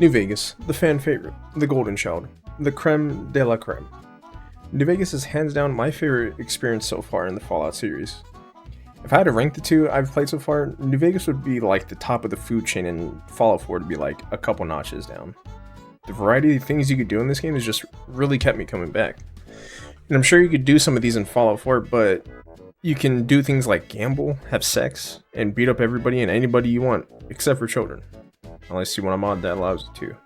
New Vegas, the fan favorite, the golden child, the creme de la creme. New Vegas is hands down my favorite experience so far in the Fallout series. If I had to rank the two I've played so far, New Vegas would be like the top of the food chain and Fallout 4 would be like a couple notches down. The variety of things you could do in this game has just really kept me coming back. And I'm sure you could do some of these in Fallout 4, but you can do things like gamble, have sex, and beat up everybody and anybody you want, except for children. Unless you want a mod that allows you to.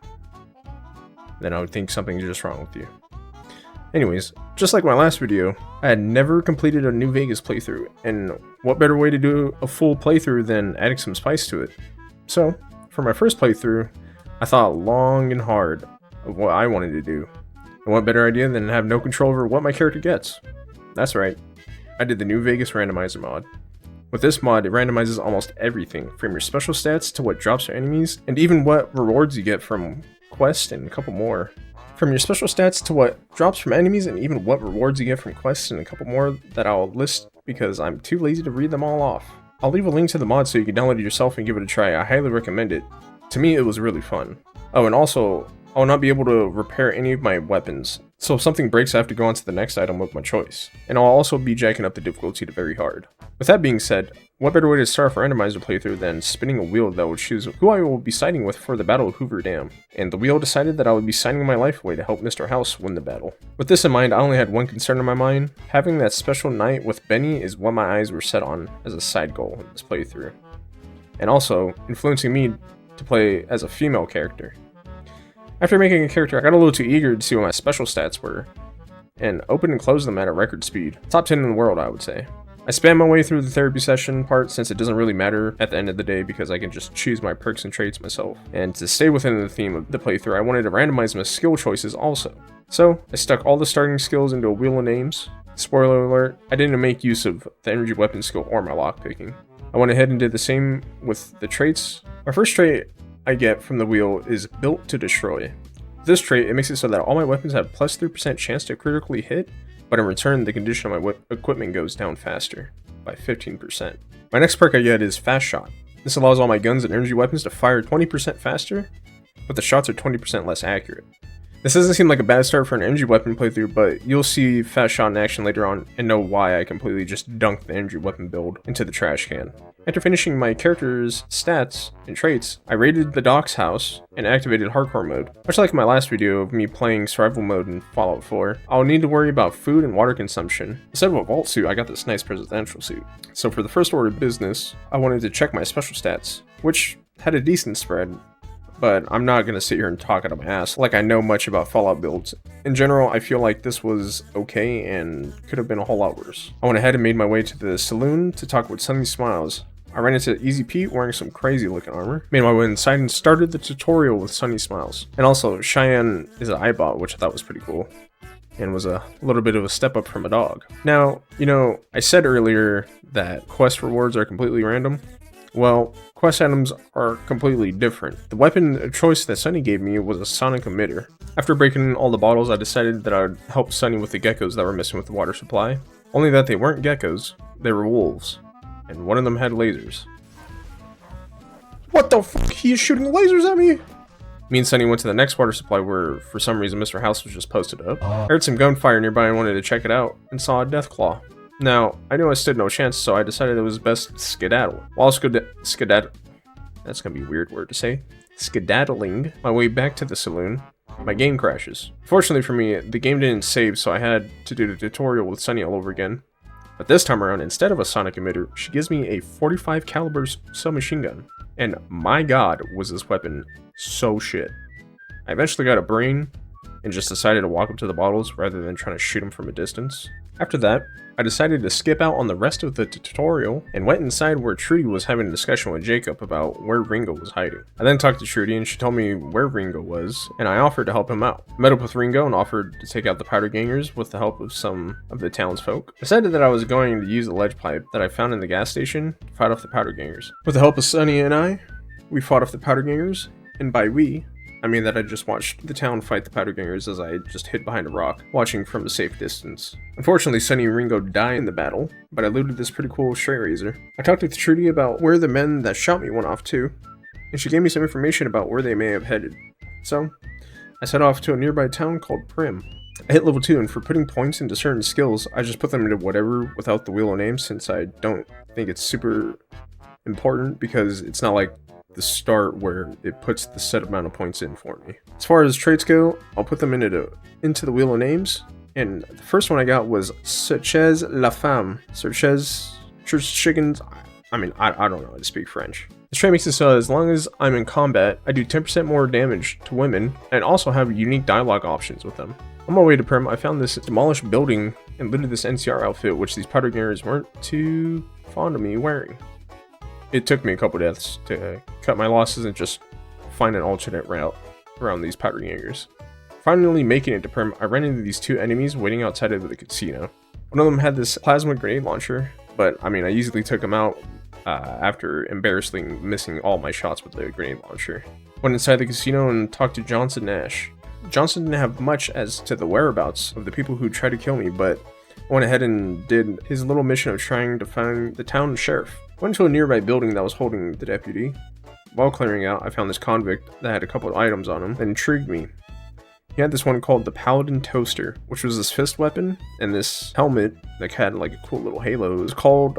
Then I would think something's just wrong with you. Anyways, just like my last video, I had never completed a New Vegas playthrough, and what better way to do a full playthrough than adding some spice to it? So, for my first playthrough, I thought long and hard of what I wanted to do. And what better idea than have no control over what my character gets? That's right, I did the New Vegas Randomizer mod. With this mod, it randomizes almost everything, from your special stats to what drops for enemies, and even what rewards you get from quests and a couple more. From your special stats to what drops from enemies, and even what rewards you get from quests and a couple more that I'll list because I'm too lazy to read them all off. I'll leave a link to the mod so you can download it yourself and give it a try. I highly recommend it. To me, it was really fun. Oh, and also, I'll not be able to repair any of my weapons, so if something breaks I have to go on to the next item with my choice. And I'll also be jacking up the difficulty to very hard. With that being said, what better way to start off a randomizer playthrough than spinning a wheel that will choose who I will be siding with for the Battle of Hoover Dam. And the wheel decided that I would be signing my life away to help Mr. House win the battle. With this in mind, I only had one concern in my mind. Having that special night with Benny is what my eyes were set on as a side goal in this playthrough. And also, influencing me to play as a female character. After making a character, I got a little too eager to see what my special stats were, and opened and closed them at a record speed. Top 10 in the world, I would say. I spam my way through the therapy session part since it doesn't really matter at the end of the day because I can just choose my perks and traits myself. And to stay within the theme of the playthrough, I wanted to randomize my skill choices also. So, I stuck all the starting skills into a wheel of names. Spoiler alert, I didn't make use of the energy weapon skill or my lockpicking. I went ahead and did the same with the traits. My first trait I get from the wheel is Built to Destroy. This trait, it makes it so that all my weapons have plus 3% chance to critically hit, but in return the condition of my equipment goes down faster, by 15%. My next perk I get is Fast Shot. This allows all my guns and energy weapons to fire 20% faster, but the shots are 20% less accurate. This doesn't seem like a bad start for an energy weapon playthrough, but you'll see Fast Shot in action later on and know why I completely just dunked the energy weapon build into the trash can. After finishing my character's stats and traits, I raided the Doc's house and activated hardcore mode. Much like my last video of me playing survival mode in Fallout 4, I'll need to worry about food and water consumption. Instead of a vault suit, I got this nice presidential suit. So for the first order of business, I wanted to check my special stats, which had a decent spread. But I'm not going to sit here and talk out of my ass like I know much about Fallout builds. In general, I feel like this was okay and could have been a whole lot worse. I went ahead and made my way to the saloon to talk with Sunny Smiles. I ran into Easy Pete wearing some crazy looking armor, made my way inside and started the tutorial with Sunny Smiles. And also, Cheyenne is an iBot, which I thought was pretty cool, and was a little bit of a step up from a dog. Now, you know, I said earlier that quest rewards are completely random. Well, quest items are completely different. The weapon of choice that Sunny gave me was a sonic emitter. After breaking all the bottles, I decided that I would help Sunny with the geckos that were missing with the water supply. Only that they weren't geckos, they were wolves. And one of them had lasers. What the fuck? He is shooting lasers at me? Me and Sunny went to the next water supply where, for some reason, Mr. House was just posted up. I heard some gunfire nearby and wanted to check it out, and saw a death claw. Now, I knew I stood no chance, so I decided it was best to skedaddle. While skedaddle, that's gonna be a weird word to say. Skedaddling my way back to the saloon, my game crashes. Fortunately for me, the game didn't save, so I had to do the tutorial with Sunny all over again. But this time around, instead of a sonic emitter, she gives me a 45 caliber submachine gun. And my god, was this weapon so shit. I eventually got a brain, and just decided to walk up to the bottles rather than trying to shoot them from a distance. After that, I decided to skip out on the rest of the tutorial and went inside where Trudy was having a discussion with Jacob about where Ringo was hiding. I then talked to Trudy and she told me where Ringo was, and I offered to help him out. I met up with Ringo and offered to take out the powder gangers with the help of some of the townsfolk. I decided that I was going to use the ledge pipe that I found in the gas station to fight off the powder gangers. With the help of Sunny and I, we fought off the powder gangers, and by we, I mean that I just watched the town fight the powder gangers as I just hid behind a rock, watching from a safe distance. Unfortunately, Sunny and Ringo die in the battle, but I looted this pretty cool straight razor. I talked with Trudy about where the men that shot me went off to, and she gave me some information about where they may have headed. So I set off to a nearby town called Primm. I hit level 2, and for putting points into certain skills, I just put them into whatever without the wheel of names, since I don't think it's super important, because it's not like the start where it puts the set amount of points in for me. As far as traits go, I'll put them into the wheel of names, and the first one I got was Suchez la femme. Suchez chickens. I mean, I don't know how to speak French. This trait makes it so as long as I'm in combat, I do 10% more damage to women, and also have unique dialogue options with them. On my way to Primm, I found this demolished building and looted this NCR outfit, which these powder gangers weren't too fond of me wearing. It took me a couple deaths to cut my losses and just find an alternate route around these powder gangers. Finally making it to Primm, I ran into these two enemies waiting outside of the casino. One of them had this plasma grenade launcher, but I mean, I easily took him out after embarrassingly missing all my shots with the grenade launcher. Went inside the casino and talked to Johnson Nash. Johnson didn't have much as to the whereabouts of the people who tried to kill me, but I went ahead and did his little mission of trying to find the town sheriff. Went to a nearby building that was holding the deputy. While clearing out, I found this convict that had a couple of items on him that intrigued me. He had this one called the Paladin Toaster, which was this fist weapon, and this helmet that had like a cool little halo. It was called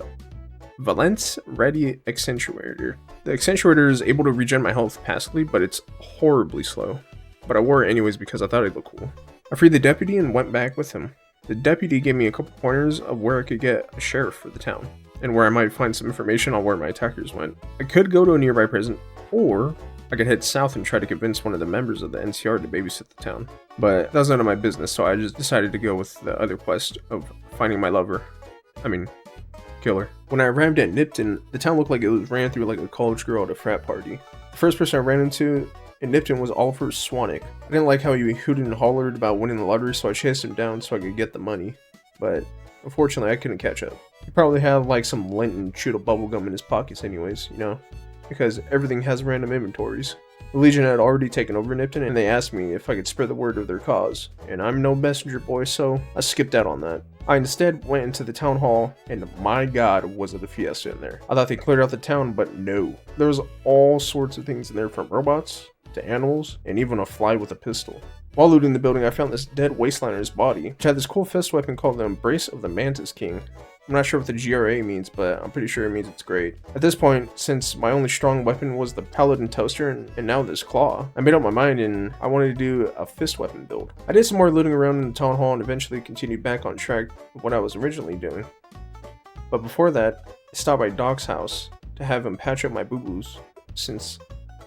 Valence Ready Accentuator. The Accentuator is able to regen my health passively, but it's horribly slow. But I wore it anyways because I thought it looked cool. I freed the deputy and went back with him. The deputy gave me a couple pointers of where I could get a sheriff for the town, and where I might find some information on where my attackers went. I could go to a nearby prison, or I could head south and try to convince one of the members of the NCR to babysit the town. But that was none of my business, so I just decided to go with the other quest of finding my lover. Killer. When I arrived at Nipton, the town looked like it was ran through like a college girl at a frat party. The first person I ran into in Nipton was Oliver Swanwick. I didn't like how he hooted and hollered about winning the lottery, so I chased him down so I could get the money. But unfortunately, I couldn't catch up. He probably had like some lint and chewed a bubblegum in his pockets anyways, you know, because everything has random inventories. The Legion had already taken over Nipton, and they asked me if I could spread the word of their cause, and I'm no messenger boy, so I skipped out on that. I instead went into the town hall, and my god, was it a fiesta in there. I thought they cleared out the town, but no. There was all sorts of things in there, from robots to animals, and even a fly with a pistol. While looting the building, I found this dead wasteliner's body, which had this cool fist weapon called the Embrace of the Mantis King. I'm not sure what the GRA means, but I'm pretty sure it means it's great. At this point, since my only strong weapon was the Paladin Toaster and now this claw, I made up my mind and I wanted to do a fist weapon build. I did some more looting around in the town hall and eventually continued back on track with what I was originally doing. But before that, I stopped by Doc's house to have him patch up my boo-boos, since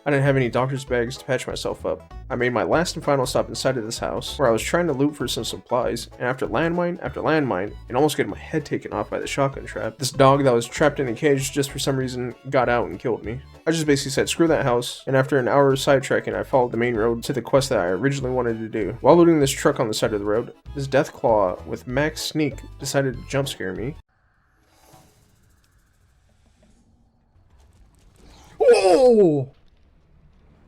I didn't have any doctor's bags to patch myself up. I made my last and final stop inside of this house, where I was trying to loot for some supplies, and after landmine, and almost getting my head taken off by the shotgun trap, this dog that was trapped in a cage just for some reason got out and killed me. I just basically said screw that house, and after an hour of sidetracking, I followed the main road to the quest that I originally wanted to do. While looting this truck on the side of the road, this Deathclaw with max sneak decided to jump scare me. Oh!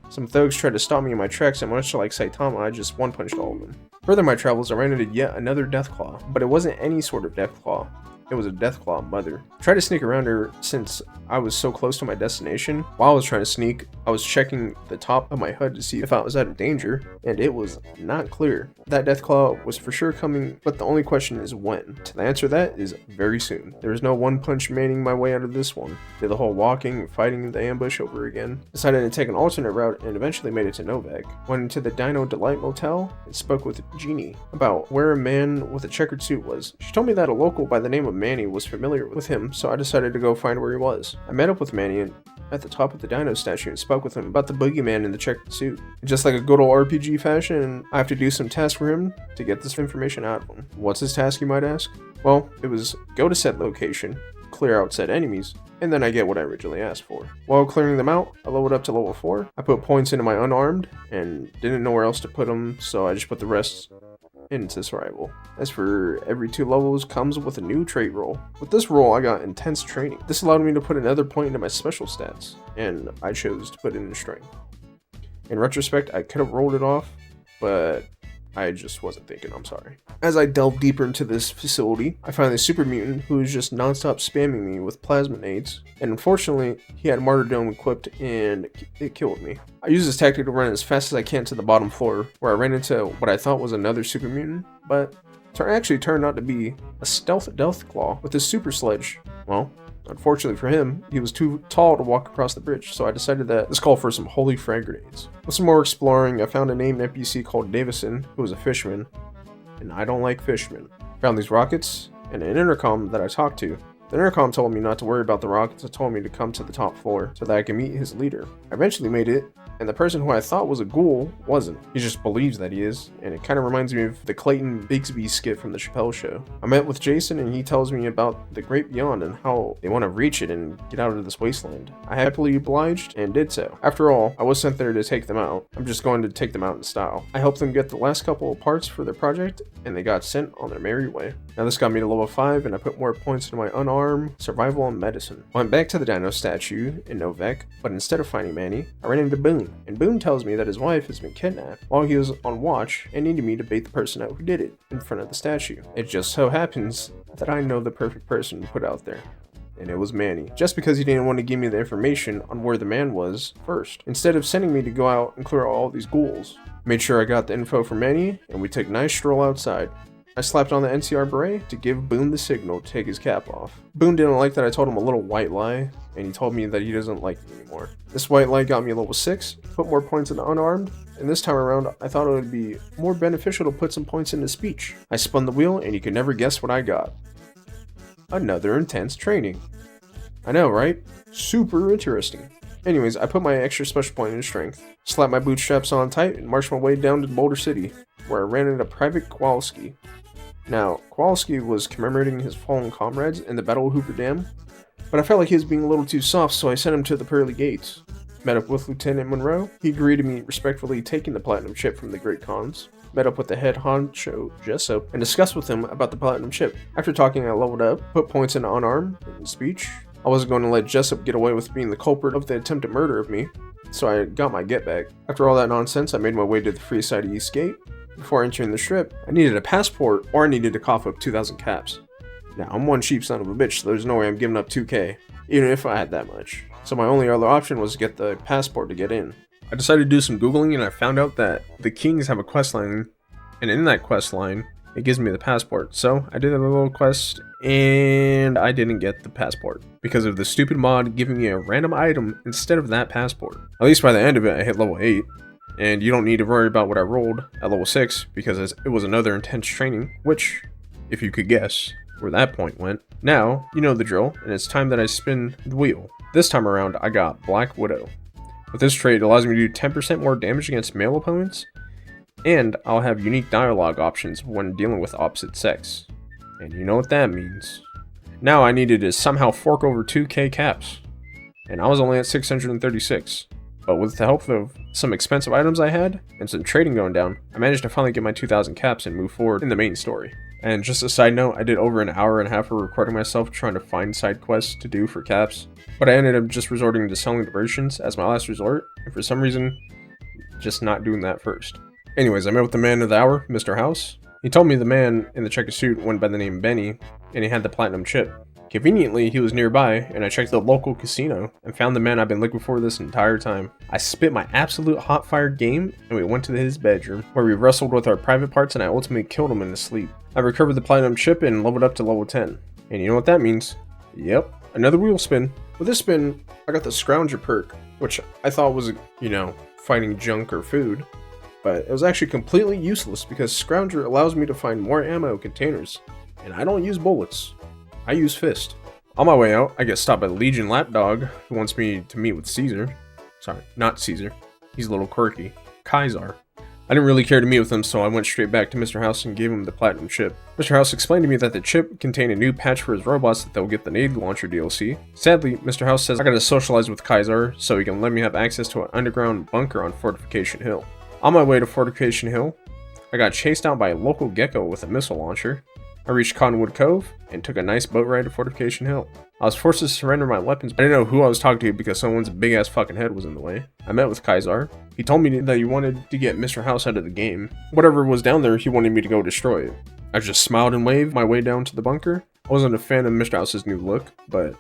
Some thugs tried to stop me in my tracks, and much like Saitama, I just one-punched all of them. Further in my travels, I ran into yet another Deathclaw, but it wasn't any sort of Deathclaw. It was a Deathclaw mother. I tried to sneak around her since I was so close to my destination. While I was trying to sneak, I was checking the top of my HUD to see if I was out of danger, and it was not clear. That Deathclaw was for sure coming, but the only question is when. The answer to that is very soon. There is no one-punch manning my way out of this one. Did the whole walking and fighting the ambush over again. Decided to take an alternate route and eventually made it to Novac. Went into the Dino Delight Motel and spoke with Jeannie about where a man with a checkered suit was. She told me that a local by the name of Manny was familiar with him, so I decided to go find where he was. I met up with Manny at the top of the dino statue and spoke with him about the boogeyman in the checkered suit. Just like a good old RPG fashion, I have to do some tasks for him to get this information out of him. What's his task, you might ask? Well, it was go to said location, clear out said enemies, and then I get what I originally asked for. While clearing them out, I leveled up to level 4. I put points into my unarmed and didn't know where else to put them, so I just put the rest into survival. As for every 2 levels comes with a new trait roll. With this roll, I got intense training. This allowed me to put another point into my special stats, and I chose to put it in strength. In retrospect, I could have rolled it off, but I just wasn't thinking, I'm sorry. As I delve deeper into this facility, I find the super mutant who is just non-stop spamming me with plasma nades, and unfortunately, he had martyrdom equipped and it killed me. I used this tactic to run as fast as I can to the bottom floor, where I ran into what I thought was another super mutant, but actually turned out to be a stealth Deathclaw with his super sledge. Well, unfortunately for him, he was too tall to walk across the bridge, so I decided that this called for some holy frag grenades. With some more exploring, I found a named NPC called Davison, who was a fisherman, and I don't like fishermen. Found these rockets, and an intercom that I talked to. The intercom told me not to worry about the rockets, it told me to come to the top floor so that I could meet his leader. I eventually made it, and the person who I thought was a ghoul wasn't. He just believes that he is, and it kind of reminds me of the Clayton Bigsby skit from the Chappelle Show. I met with Jason, and he tells me about the great beyond and how they want to reach it and get out of this wasteland. I happily obliged and did so. After all, I was sent there to take them out. I'm just going to take them out in style. I helped them get the last couple of parts for their project, and they got sent on their merry way. Now this got me to level 5, and I put more points into my unarmed, survival, and medicine. I went back to the dino statue in Novac, but instead of finding Manny, I ran into Boon. And Boon tells me that his wife has been kidnapped while he was on watch and needed me to bait the person out who did it in front of the statue. It just so happens that I know the perfect person to put out there. And it was Manny, just because he didn't want to give me the information on where the man was first, instead of sending me to go out and clear all these ghouls. Made sure I got the info from Manny, and we took a nice stroll outside. I slapped on the NCR beret to give Boon the signal to take his cap off. Boon didn't like that I told him a little white lie, and he told me that he doesn't like me anymore. This white lie got me a level 6, put more points into unarmed, and this time around I thought it would be more beneficial to put some points into speech. I spun the wheel and you could never guess what I got. Another intense training. I know, right? Super interesting. Anyways, I put my extra special point into strength, slapped my bootstraps on tight, and marched my way down to Boulder City, where I ran into Private Kowalski. Now, Kowalski was commemorating his fallen comrades in the Battle of Hoover Dam, but I felt like he was being a little too soft, so I sent him to the pearly gates. Met up with Lieutenant Monroe. He agreed to me respectfully taking the platinum chip from the Great Khans. Met up with the head honcho, Jessup, and discussed with him about the platinum chip. After talking, I leveled up, put points into unarmed and speech. I wasn't going to let Jessup get away with being the culprit of the attempted murder of me, so I got my get back. After all that nonsense, I made my way to the free side of East Gate. Before entering the strip, I needed a passport or I needed to cough up 2,000 caps. Now, I'm one cheap son of a bitch, so there's no way I'm giving up 2k, even if I had that much. So my only other option was to get the passport to get in. I decided to do some googling and I found out that the Kings have a quest line, and in that quest line, it gives me the passport. So I did a little quest and I didn't get the passport because of the stupid mod giving me a random item instead of that passport. At least by the end of it, I hit level 8. And you don't need to worry about what I rolled at level 6 because it was another intense training, which, if you could guess where that point went. Now, you know the drill, and it's time that I spin the wheel. This time around, I got Black Widow. With this trait, it allows me to do 10% more damage against male opponents, and I'll have unique dialogue options when dealing with opposite sex. And you know what that means. Now I needed to somehow fork over 2k caps, and I was only at 636. But with the help of some expensive items I had, and some trading going down, I managed to finally get my 2,000 caps and move forward in the main story. And just a side note, I did over an hour and a half of recording myself trying to find side quests to do for caps, but I ended up just resorting to selling the versions as my last resort, and for some reason, just not doing that first. Anyways, I met with the man of the hour, Mr. House. He told me the man in the checkered suit went by the name Benny, and he had the platinum chip. Conveniently, he was nearby, and I checked the local casino and found the man I've been looking for this entire time. I spit my absolute hot-fired game, and we went to his bedroom, where we wrestled with our private parts, and I ultimately killed him in his sleep. I recovered the platinum chip and leveled up to level 10. And you know what that means? Yep, another wheel spin. With this spin, I got the Scrounger perk, which I thought was, fighting junk or food. But it was actually completely useless because Scrounger allows me to find more ammo containers, and I don't use bullets. I use fist. On my way out, I get stopped by the Legion lapdog, who wants me to meet with Caesar. Sorry, not Caesar. He's a little quirky. Kaiser. I didn't really care to meet with him, so I went straight back to Mr. House and gave him the platinum chip. Mr. House explained to me that the chip contained a new patch for his robots that they'll get the nade launcher DLC. Sadly, Mr. House says I gotta socialize with Kaiser so he can let me have access to an underground bunker on Fortification Hill. On my way to Fortification Hill, I got chased out by a local gecko with a missile launcher. I reached Cottonwood Cove and took a nice boat ride to Fortification Hill. I was forced to surrender my weapons, but I didn't know who I was talking to because someone's big ass fucking head was in the way. I met with Kaiser. He told me that he wanted to get Mr. House out of the game. Whatever was down there, he wanted me to go destroy it. I just smiled and waved my way down to the bunker. I wasn't a fan of Mr. House's new look, but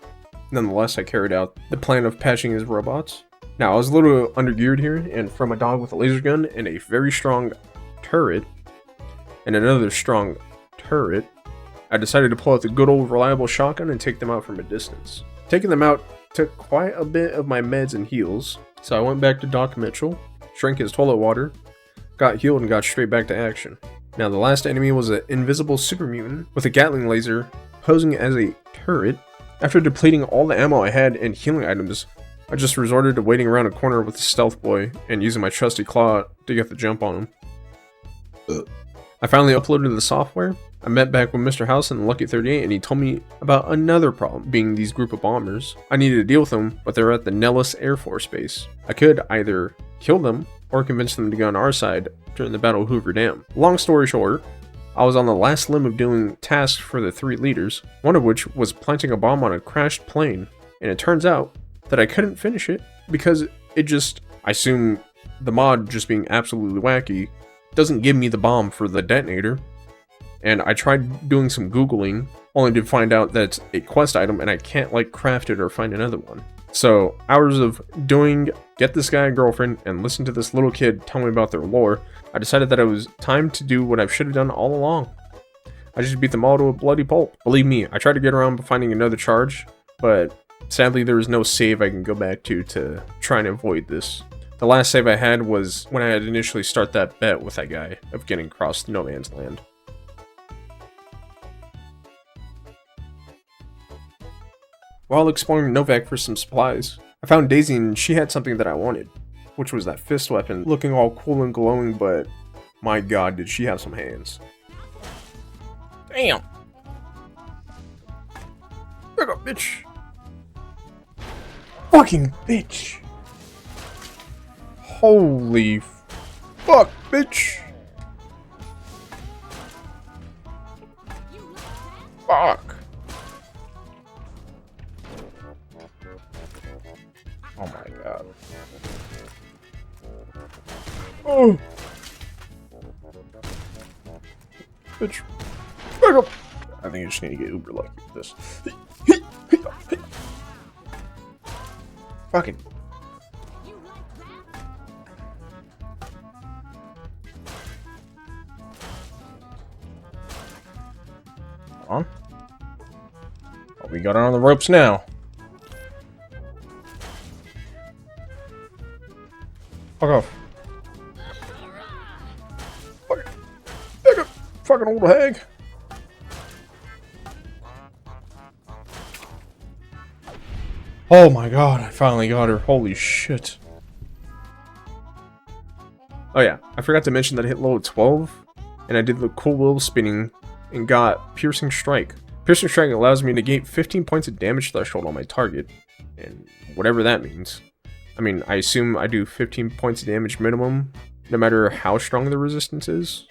nonetheless, I carried out the plan of patching his robots. Now, I was a little undergeared here, and from a dog with a laser gun and a very strong turret, and another strong turret, I decided to pull out the good old reliable shotgun and take them out from a distance. Taking them out took quite a bit of my meds and heals, so I went back to Doc Mitchell, drank his toilet water, got healed, and got straight back to action. Now, the last enemy was an invisible super mutant with a Gatling laser posing as a turret. After depleting all the ammo I had and healing items, I just resorted to waiting around a corner with the stealth boy and using my trusty claw to get the jump on him. I finally uploaded the software. I met back with Mr. House and Lucky 38, and he told me about another problem, being these group of bombers. I needed to deal with them, but they're at the Nellis Air Force Base. I could either kill them or convince them to go on our side during the Battle of Hoover Dam. Long story short, I was on the last limb of doing tasks for the 3 leaders, one of which was planting a bomb on a crashed plane, and it turns out that I couldn't finish it because it just, I assume the mod just being absolutely wacky, doesn't give me the bomb for the detonator. And I tried doing some Googling, only to find out that it's a quest item and I can't like craft it or find another one. So hours of doing get this guy a girlfriend and listen to this little kid tell me about their lore, I decided that it was time to do what I should have done all along. I just beat them all to a bloody pulp. Believe me, I tried to get around finding another charge, but sadly there was no save I can go back to try and avoid this. The last save I had was when I had initially start that bet with that guy of getting across no man's land. While exploring Novac for some supplies, I found Daisy and she had something that I wanted, which was that fist weapon looking all cool and glowing, but my god did she have some hands. Damn! Back up, bitch! Fucking bitch! Holy fuck, bitch! Fuck! Oh my god. Oh! Bitch. Back up! I think I just need to get uber lucky with this. Fucking. On. Oh, we got her on the ropes now. Fuck off. Fucking old hag. Oh my god, I finally got her. Holy shit. Oh yeah, I forgot to mention that I hit level 12, and I did the cool wheel spinning and got Piercing Strike. Piercing Strike allows me to gain 15 points of damage threshold on my target, and whatever that means. I mean, I assume I do 15 points of damage minimum, no matter how strong the resistance is.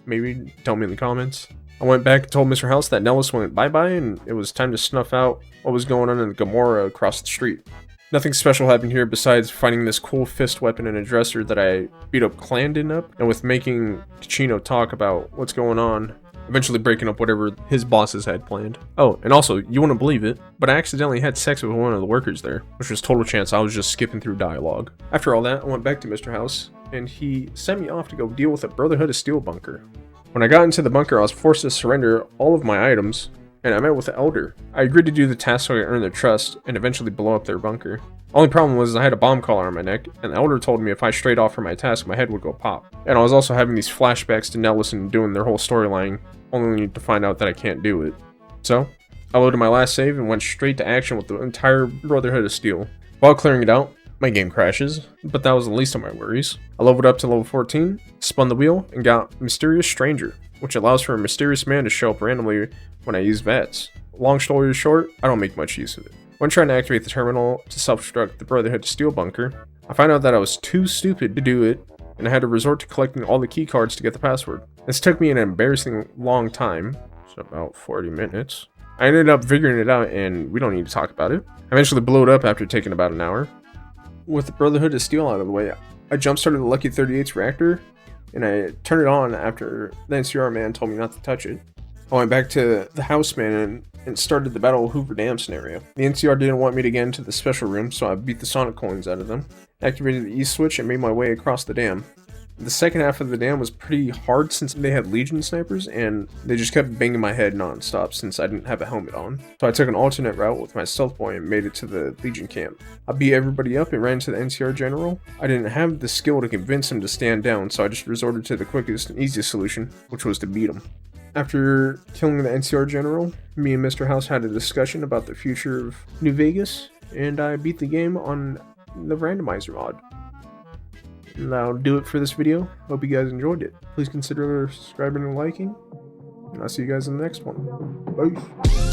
Maybe tell me in the comments. I went back and told Mr. House that Nellis went bye-bye, and it was time to snuff out what was going on in the Gomorrah across the street. Nothing special happened here besides finding this cool fist weapon and a dresser that I beat up Clandon up, and with making Ticino talk about what's going on, eventually breaking up whatever his bosses had planned. Oh, and also, you wouldn't believe it, but I accidentally had sex with one of the workers there, which was total chance I was just skipping through dialogue. After all that, I went back to Mr. House, and he sent me off to go deal with a Brotherhood of Steel bunker. When I got into the bunker, I was forced to surrender all of my items, and I met with the Elder. I agreed to do the task so I could earn their trust, and eventually blow up their bunker. Only problem was I had a bomb collar on my neck, and the Elder told me if I strayed off from my task, my head would go pop. And I was also having these flashbacks to Nellis and doing their whole storyline, only to find out that I can't do it. So, I loaded my last save and went straight to action with the entire Brotherhood of Steel. While clearing it out, my game crashes, but that was the least of my worries. I leveled up to level 14, spun the wheel, and got Mysterious Stranger, which allows for a mysterious man to show up randomly when I use VATS. Long story short, I don't make much use of it. When trying to activate the terminal to self-destruct the Brotherhood Steel bunker, I found out that I was too stupid to do it, and I had to resort to collecting all the key cards to get the password. This took me an embarrassing long time, so about 40 minutes. I ended up figuring it out, and we don't need to talk about it. I eventually blew it up after taking about an hour. With the Brotherhood of Steel out of the way, I jump-started the Lucky 38's reactor, and I turned it on after the NCR man told me not to touch it. I went back to the house man and started the Battle of Hoover Dam scenario. The NCR didn't want me to get into the special room, so I beat the Sonic coins out of them, activated the E switch, and made my way across the dam. The second half of the dam was pretty hard since they had Legion snipers, and they just kept banging my head non-stop since I didn't have a helmet on. So I took an alternate route with my stealth boy and made it to the Legion camp. I beat everybody up and ran to the NCR general. I didn't have the skill to convince him to stand down, so I just resorted to the quickest and easiest solution, which was to beat him. After killing the NCR general, me and Mr. House had a discussion about the future of New Vegas, and I beat the game on the randomizer mod. And that'll do it for this video. Hope you guys enjoyed it. Please consider subscribing and liking, and I'll see you guys in the next one. Bye.